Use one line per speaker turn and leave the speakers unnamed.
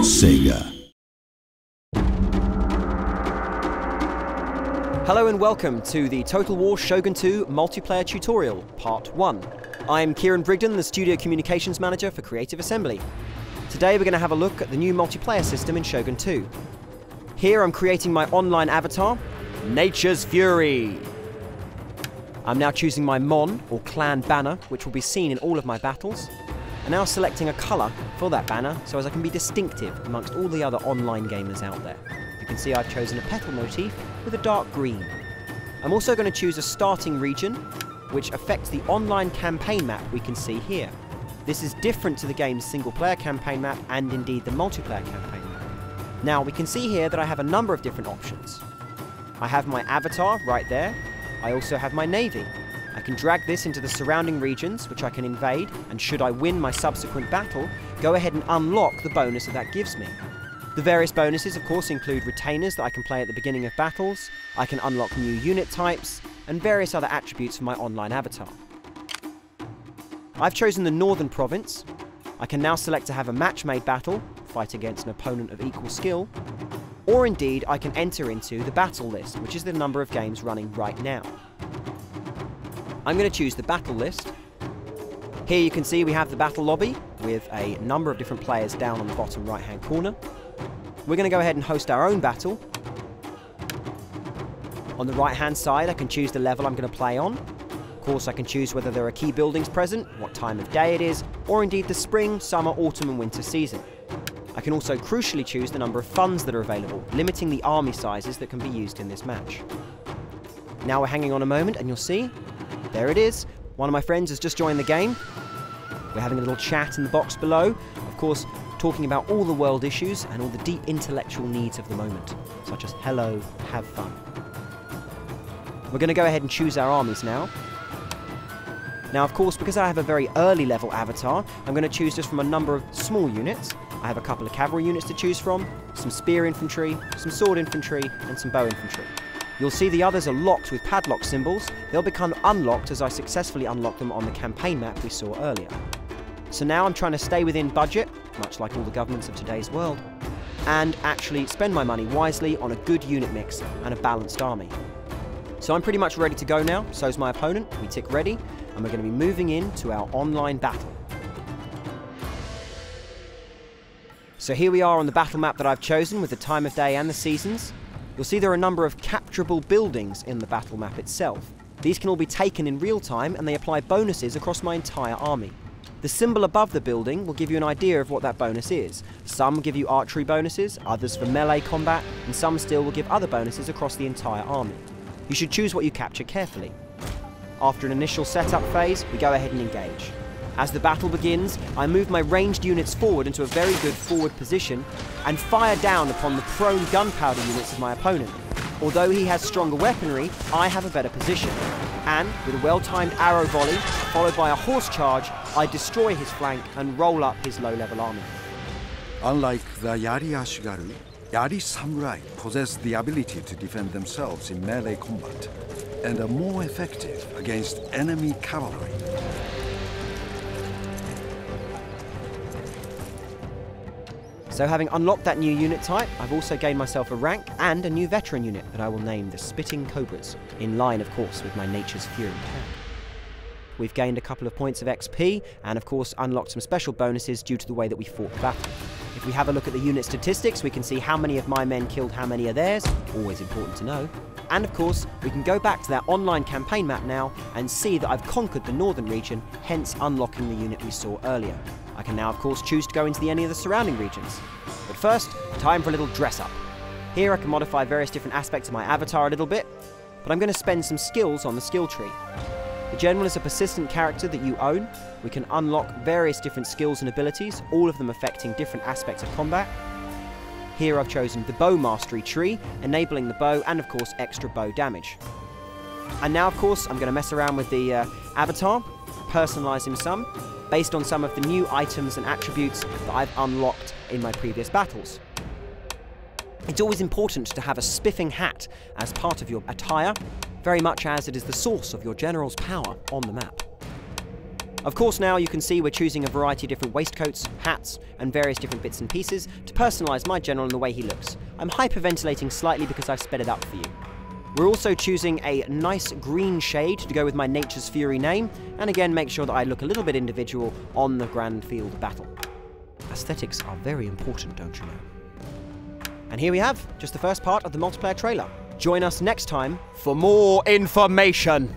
Sega.
Hello and welcome to the Total War Shogun 2 multiplayer tutorial, part 1. I'm Kieran Brigden, the Studio Communications Manager for Creative Assembly. Today we're going to have a look at the new multiplayer system in Shogun 2. Here I'm creating my online avatar, Nature's Fury. I'm now choosing my Mon, or clan banner, which will be seen in all of my battles. And now selecting a colour for that banner so as I can be distinctive amongst all the other online gamers out there. You can see I've chosen a petal motif with a dark green. I'm also going to choose a starting region which affects the online campaign map we can see here. This is different to the game's single player campaign map and indeed the multiplayer campaign map. Now we can see here that I have a number of different options. I have my avatar right there. I also have my navy. I can drag this into the surrounding regions, which I can invade, and should I win my subsequent battle, go ahead and unlock the bonus that gives me. The various bonuses, of course, include retainers that I can play at the beginning of battles, I can unlock new unit types, and various other attributes for my online avatar. I've chosen the Northern Province. I can now select to have a match-made battle, fight against an opponent of equal skill, or indeed I can enter into the battle list, which is the number of games running right now. I'm going to choose the battle list. Here you can see we have the battle lobby with a number of different players down on the bottom right hand corner. We're going to go ahead and host our own battle. On the right hand side I can choose the level I'm going to play on. Of course I can choose whether there are key buildings present, what time of day it is, or indeed the spring, summer, autumn and winter season. I can also crucially choose the number of funds that are available, limiting the army sizes that can be used in this match. Now we're hanging on a moment and you'll see, there it is. One of my friends has just joined the game. We're having a little chat in the box below, of course talking about all the world issues and all the deep intellectual needs of the moment, such as hello, have fun. We're going to go ahead and choose our armies now. Now of course, because I have a very early level avatar, I'm going to choose just from a number of small units. I have a couple of cavalry units to choose from, some spear infantry, some sword infantry and some bow infantry. You'll see the others are locked with padlock symbols. They'll become unlocked as I successfully unlock them on the campaign map we saw earlier. So now I'm trying to stay within budget, much like all the governments of today's world, and actually spend my money wisely on a good unit mix and a balanced army. So I'm pretty much ready to go now, so's my opponent. We tick ready, and we're going to be moving into our online battle. So here we are on the battle map that I've chosen with the time of day and the seasons. You'll see there are a number of capturable buildings in the battle map itself. These can all be taken in real time and they apply bonuses across my entire army. The symbol above the building will give you an idea of what that bonus is. Some give you archery bonuses, others for melee combat, and some still will give other bonuses across the entire army. You should choose what you capture carefully. After an initial setup phase, we go ahead and engage. As the battle begins, I move my ranged units forward into a very good forward position and fire down upon the prone gunpowder units of my opponent. Although he has stronger weaponry, I have a better position. And, with a well-timed arrow volley, followed by a horse charge, I destroy his flank and roll up his low-level army.
Unlike the Yari Ashigaru, Yari Samurai possess the ability to defend themselves in melee combat and are more effective against enemy cavalry.
So having unlocked that new unit type, I've also gained myself a rank and a new veteran unit that I will name the Spitting Cobras, in line of course with my Nature's Fury tag. We've gained a couple of points of XP and of course unlocked some special bonuses due to the way that we fought the battle. If we have a look at the unit statistics, we can see how many of my men killed how many of theirs, always important to know. And of course, we can go back to that online campaign map now and see that I've conquered the northern region, hence unlocking the unit we saw earlier. I can now of course choose to go into any of the surrounding regions. But first, time for a little dress up. Here I can modify various different aspects of my avatar a little bit, but I'm going to spend some skills on the skill tree. The General is a persistent character that you own. We can unlock various different skills and abilities, all of them affecting different aspects of combat. Here I've chosen the Bow Mastery tree, enabling the bow and of course extra bow damage. And now of course I'm going to mess around with the avatar, personalise him some, based on some of the new items and attributes that I've unlocked in my previous battles. It's always important to have a spiffing hat as part of your attire, very much as it is the source of your general's power on the map. Of course, now you can see we're choosing a variety of different waistcoats, hats, and various different bits and pieces to personalise my general and the way he looks. I'm hyperventilating slightly because I've sped it up for you. We're also choosing a nice green shade to go with my Nature's Fury name, and again make sure that I look a little bit individual on the grand field of battle. Aesthetics are very important, don't you know? And here we have just the first part of the multiplayer trailer. Join us next time for more information!